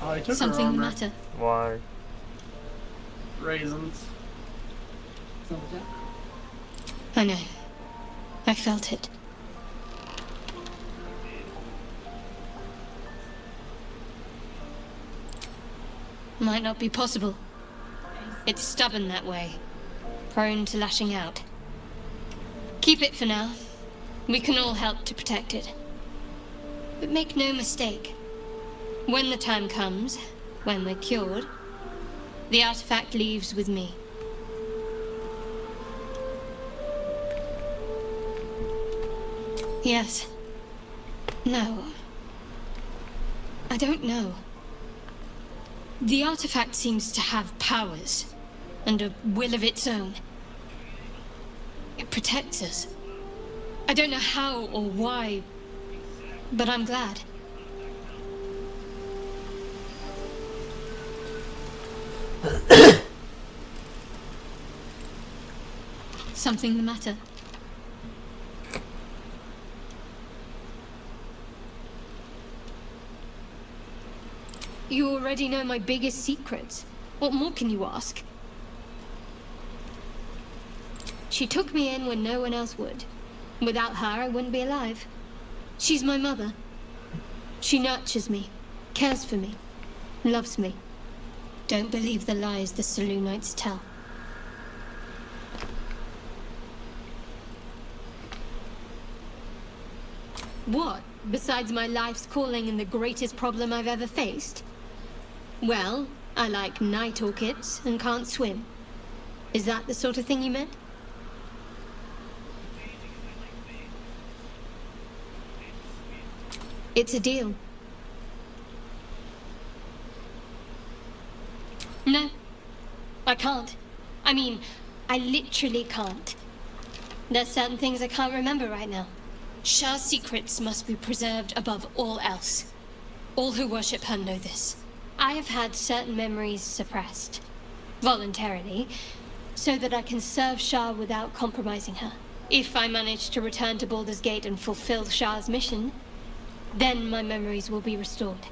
Oh, I took Something her the armor. matter? Why? Raisins. I know. I felt it. Might not be possible. It's stubborn that way. Prone to lashing out. Keep it for now. We can all help to protect it. But make no mistake. When the time comes, when we're cured, the artifact leaves with me. Yes. No. I don't know. The artifact seems to have powers, and a will of its own. It protects us. I don't know how or why, but I'm glad. Something the matter? You already know my biggest secrets. What more can you ask? She took me in when no one else would. Without her, I wouldn't be alive. She's my mother. She nurtures me, cares for me, loves me. Don't believe the lies the Selûnites tell. What, besides my life's calling and the greatest problem I've ever faced? Well, I like night orchids and can't swim. Is that the sort of thing you meant? It's a deal. No, I can't. I mean, I literally can't. There's certain things I can't remember right now. Shah's secrets must be preserved above all else. All who worship her know this. I have had certain memories suppressed, voluntarily, so that I can serve Shah without compromising her. If I manage to return to Baldur's Gate and fulfill Shah's mission, then my memories will be restored.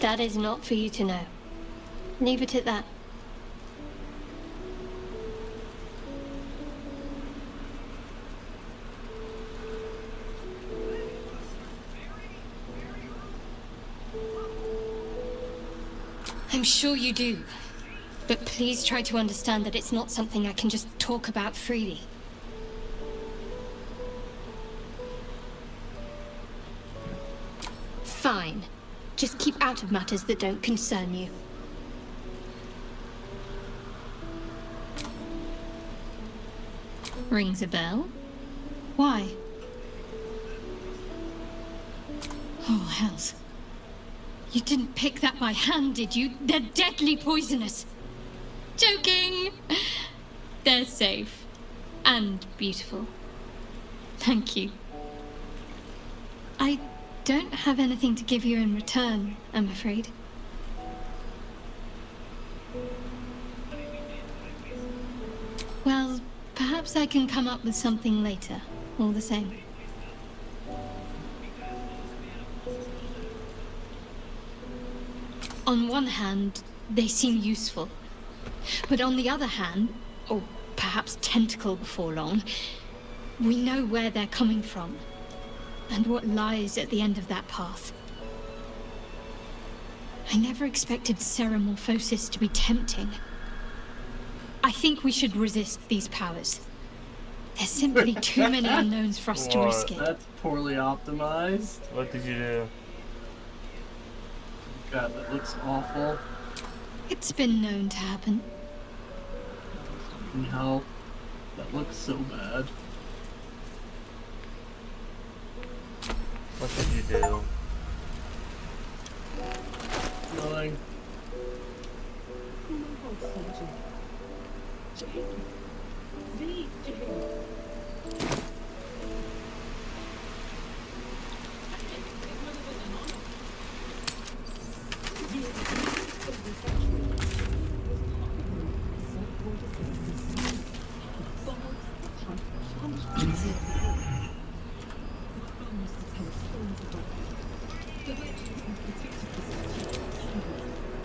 That is not for you to know. Leave it at that. I'm sure you do. But please try to understand that it's not something I can just talk about freely. Fine. Just keep out of matters that don't concern you. Rings a bell? Why? Oh, hells. You didn't pick that by hand, did you? They're deadly poisonous. Joking! They're safe. And beautiful. Thank you. I don't have anything to give you in return, I'm afraid. Well, perhaps I can come up with something later, all the same. On one hand, they seem useful. But on the other hand, or perhaps tentacle before long, we know where they're coming from, and what lies at the end of that path. I never expected ceremorphosis to be tempting. I think we should resist these powers. There's simply too many unknowns for us to risk it. That's poorly optimized. What did you do? God, that looks awful. It's been known to happen. Fucking hell. That looks so bad. What did you do? Nothing.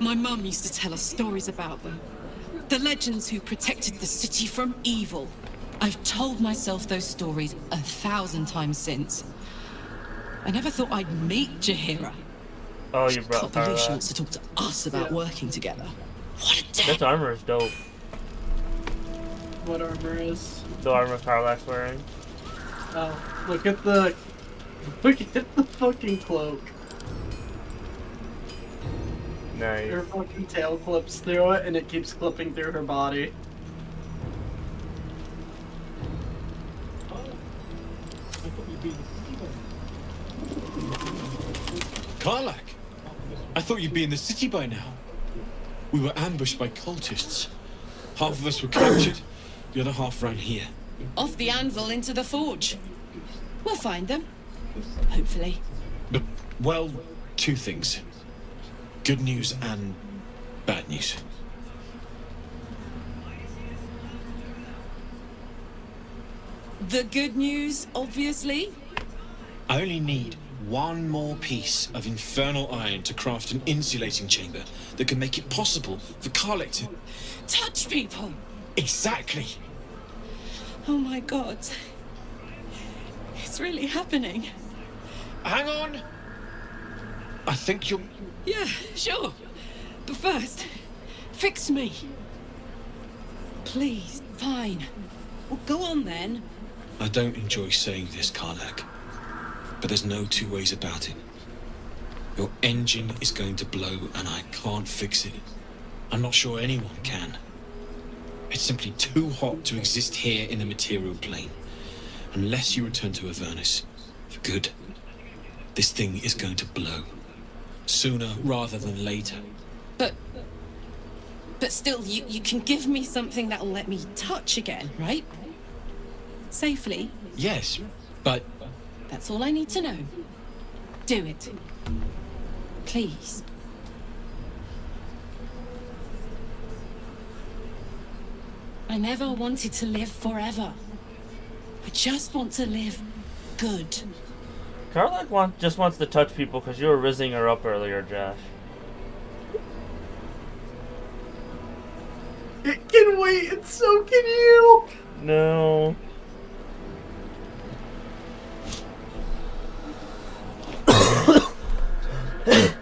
My mum used to tell us stories about them. The legends who protected the city from evil. I've told myself those stories 1,000 times since. I never thought I'd meet Jaheira. Oh, you brought Can't believe she Carla. wants to talk to us about working together. What a This dick! armor is dope. What armor is? The armor Carla's wearing. Oh, look at the fucking cloak. Nice. Her fucking tail clips through it, and it keeps clipping through her body. Karlak! I thought you'd be in the city by now. We were ambushed by cultists. Half of us were captured, the other half ran here. Off the anvil into the forge. We'll find them. Hopefully. But, well, two things. Good news and bad news. The good news, obviously. I only need one more piece of infernal iron to craft an insulating chamber that can make it possible for Karlak to... Touch people! Exactly! Oh my god. It's really happening. Hang on! I think you'll... Yeah, sure. But first, fix me. Please, fine. Well, go on then. I don't enjoy saying this, Karlak, but there's no two ways about it. Your engine is going to blow and I can't fix it. I'm not sure anyone can. It's simply too hot to exist here in the material plane. Unless you return to Avernus for good, this thing is going to blow. Sooner rather than later. But still, you can give me something that'll let me touch again, right? Safely. Yes, but That's all I need to know. Do it. Please. I never wanted to live forever. I just want to live good. Carla just wants to touch people because you were rizzing her up earlier, Josh. It can wait, and so can you! No.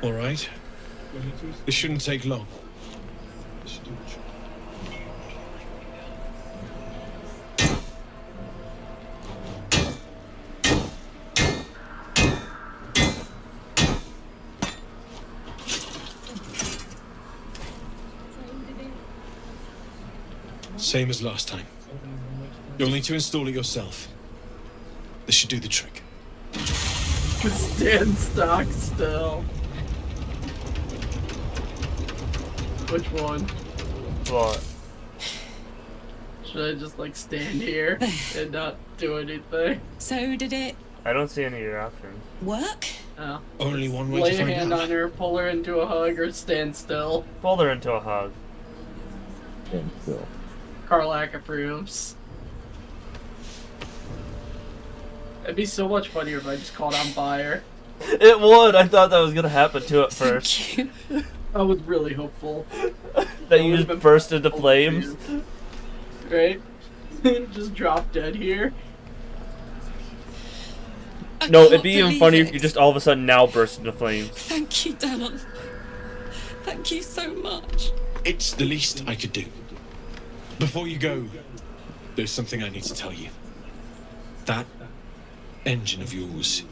all right. This shouldn't take long. Same as last time. You'll need to install it yourself. This should do the trick. Stand stock still. Which one? What? Should I just like stand here and not do anything? So did it I don't see any of your options. work? Oh. Only one way Lay to a find hand out. on her, pull her into a hug, or stand still. Pull her into a hug. Karlak approves. It'd be so much funnier if I just caught on fire. It would! I thought that was gonna happen to it first. Thank you. I was really hopeful. That you just burst into flames. Right? Just drop dead here. I No, can't it'd be even believe funnier it. if you just all of a sudden now burst into flames. Thank you, Danon. Thank you so much. It's the least I could do. Before you go, there's something I need to tell you. That engine of yours,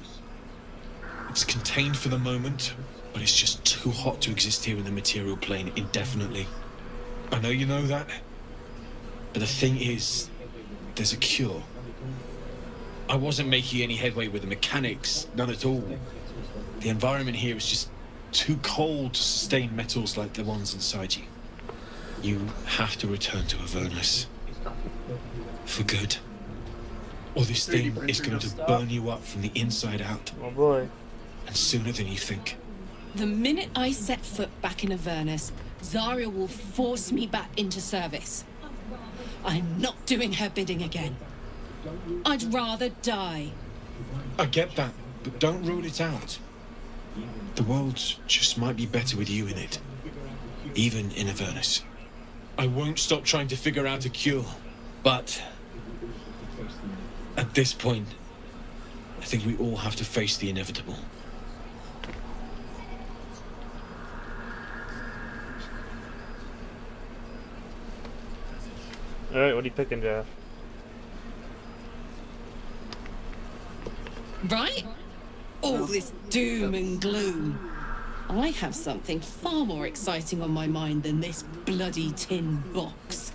it's contained for the moment, but it's just too hot to exist here in the material plane indefinitely. I know you know that, but the thing is, there's a cure. I wasn't making any headway with the mechanics, none at all. The environment here is just too cold to sustain metals like the ones inside you. You have to return to Avernus. For good. Or this thing is going to burn you up from the inside out, Oh boy. and sooner than you think. The minute I set foot back in Avernus, Zarya will force me back into service. I'm not doing her bidding again. I'd rather die. I get that, but don't rule it out. The world just might be better with you in it. Even in Avernus. I won't stop trying to figure out a cure. But at this point, I think we all have to face the inevitable. Alright, what are you picking, Jeff? Right? All this doom and gloom. I have something far more exciting on my mind than this bloody tin box.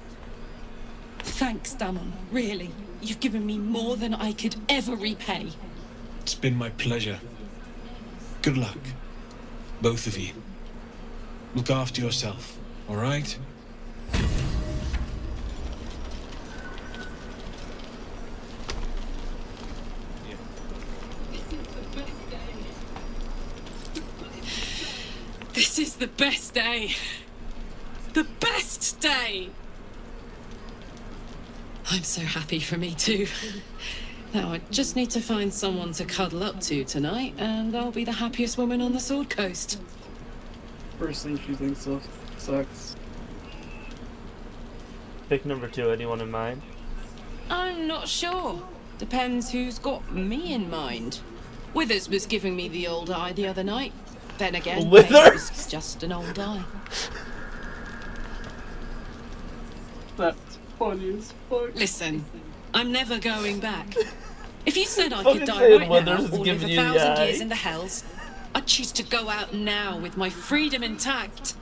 Thanks, Damon. Really. You've given me more than I could ever repay. It's been my pleasure. Good luck. Both of you. Look after yourself, all right? This is the best day. The best day! I'm so happy for me too. Now I just need to find someone to cuddle up to tonight, and I'll be the happiest woman on the Sword Coast. First thing she thinks of sucks. Pick number 2, anyone in mind? I'm not sure. Depends who's got me in mind. Withers was giving me the old eye the other night. Then again, Withers? maybe it's just an old eye. That's funny as fuck. Listen, I'm never going back. If you said I Fucking could die saying right Withers now is or live giving you the 1,000 eye. years in the hells, I'd choose to go out now with my freedom intact.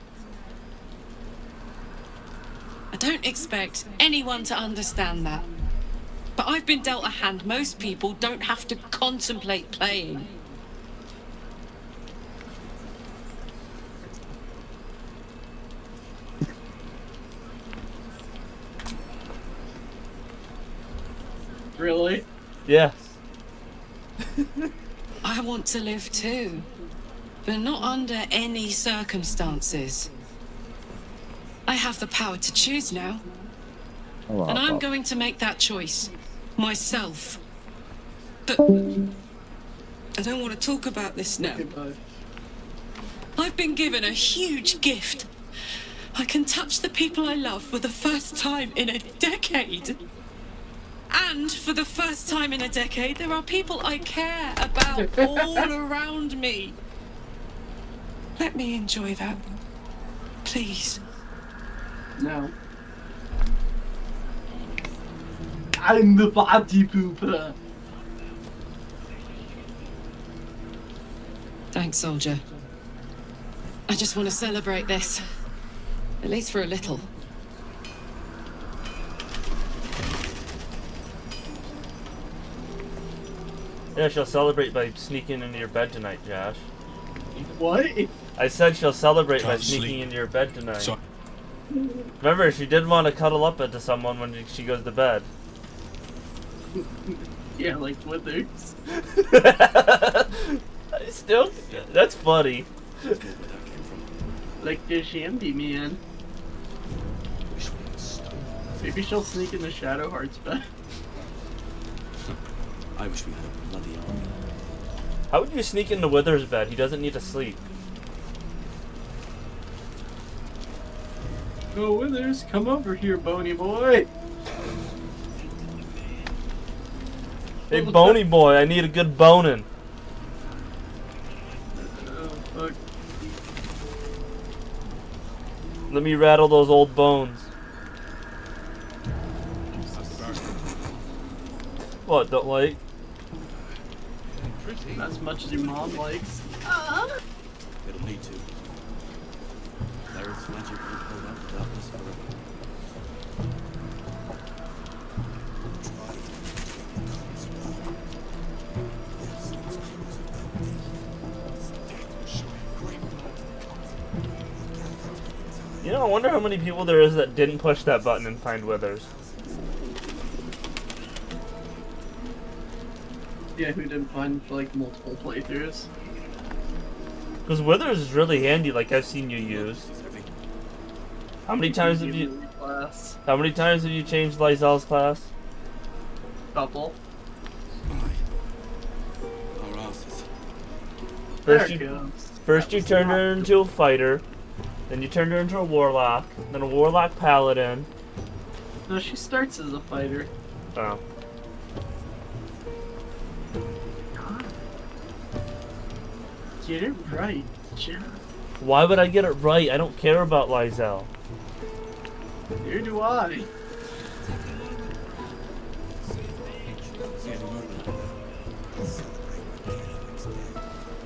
I don't expect anyone to understand that. But I've been dealt a hand most people don't have to contemplate playing. Really? Yes. I want to live too, but not under any circumstances. I have the power to choose now, and I'm going to make that choice myself. But I don't want to talk about this now. Goodbye. I've been given a huge gift. I can touch the people I love for the first time in a decade. And for the first time in a decade, there are people I care about all around me. Let me enjoy that. Please. No. I'm the body pooper. Thanks, soldier. I just want to celebrate this. At least for a little. Yeah, she'll celebrate by sneaking into your bed tonight, Josh. What? I said she'll celebrate by Can't sneaking sleep. into your bed tonight. So Remember, she did want to cuddle up into someone when she goes to bed. Yeah, like Withers. I still... That's funny. Like the Shandy man. Maybe she'll sneak in the Shadowheart's bed. I wish we had a bloody army. How would you sneak into Wither's bed? He doesn't need to sleep. Oh, Withers, come over here, bony boy. Hey, bony boy, I need a good boning. Oh, fuck. Let me rattle those old bones. What, don't like? Not as much as your mom likes. It'll need to. Larry's magic will hold out the darkness forever. You know, I wonder how many people there is that didn't push that button and find Withers. Yeah, who didn't find for like multiple playthroughs. Because Withers is really handy, like I've seen you use. How many times have you... Class. How many times have you changed Lysel's class? Couple. Our asses. There it goes. First That you was turned the her option. into a fighter, then you turned her into a warlock, then a warlock paladin. No, she starts as a fighter. Oh. Get it right, Jeff. Why would I get it right? I don't care about Lysel. Neither do I.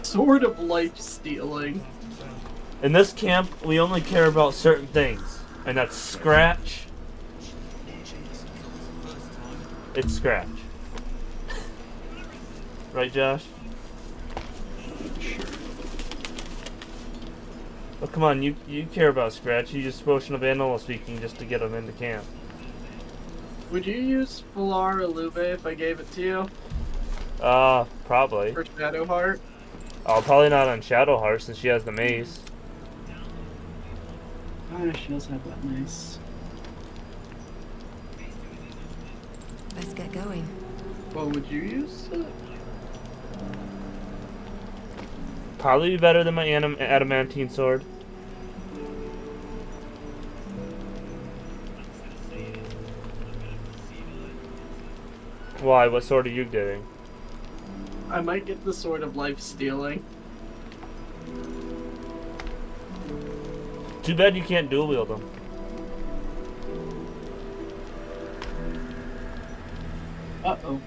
Sort of life stealing. In this camp, we only care about certain things, and that's Scratch. It's Scratch. Right, Josh? Sure. Well, come on, you care about Scratch. You use Potion of Animal Speaking just to get him into camp. Would you use Valar or Lube if I gave it to you? Probably. For Shadowheart? Oh, probably not on Shadowheart since she has the mace. Oh, she does have that mace. Let's get going. Well, would you use it? Probably be better than my adamantine sword. Why? What sword are you getting? I might get the Sword of Life Stealing. Too bad you can't dual wield them. Uh-oh.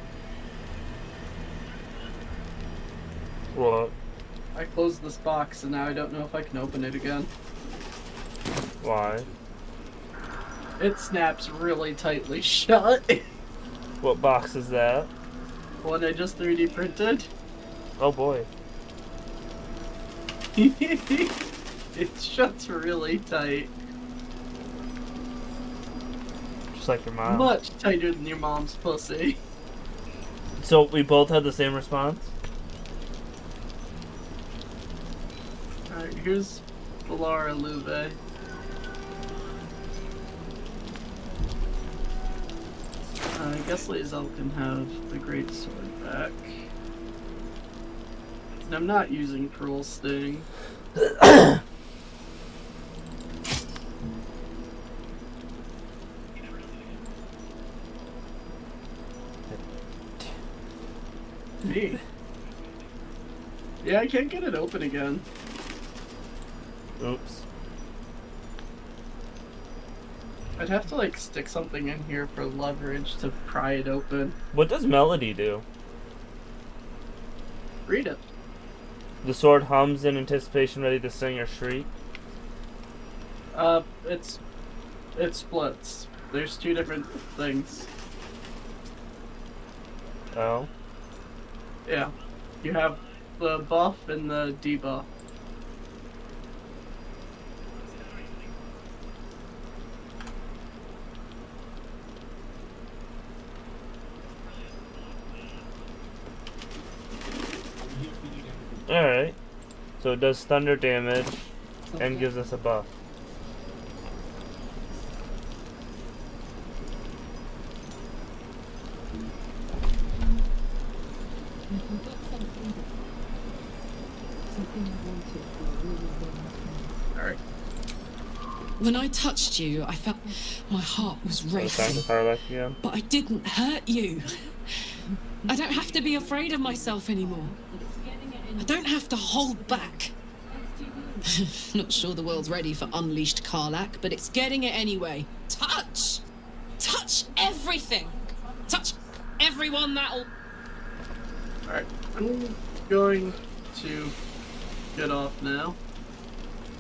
What? I closed this box and now I don't know if I can open it again. Why? It snaps really tightly shut. What box is that? One I just 3D printed. Oh boy. It shuts really tight. Just like your mom. Much tighter than your mom's pussy. So we both had the same response? Alright, here's Valar Lube. I guess Lae'zel can have the great sword back. And I'm not using Cruel Sting. Me? Yeah, I can't get it open again. Oops. I'd have to like stick something in here for leverage to pry it open. What does Melody do? Read it. The sword hums in anticipation, ready to sing or shriek. It splits. There's two different things. Oh. Yeah. You have the buff and the debuff. Alright. So it does thunder damage and gives us a buff. Alright. When I touched you, I felt my heart was Time to racing. fire back again. But I didn't hurt you. I don't have to be afraid of myself anymore. I don't have to hold back. Not sure the world's ready for unleashed Karlach, but it's getting it anyway. Touch! Touch everything! Touch everyone that'll... Alright. I'm going to get off now.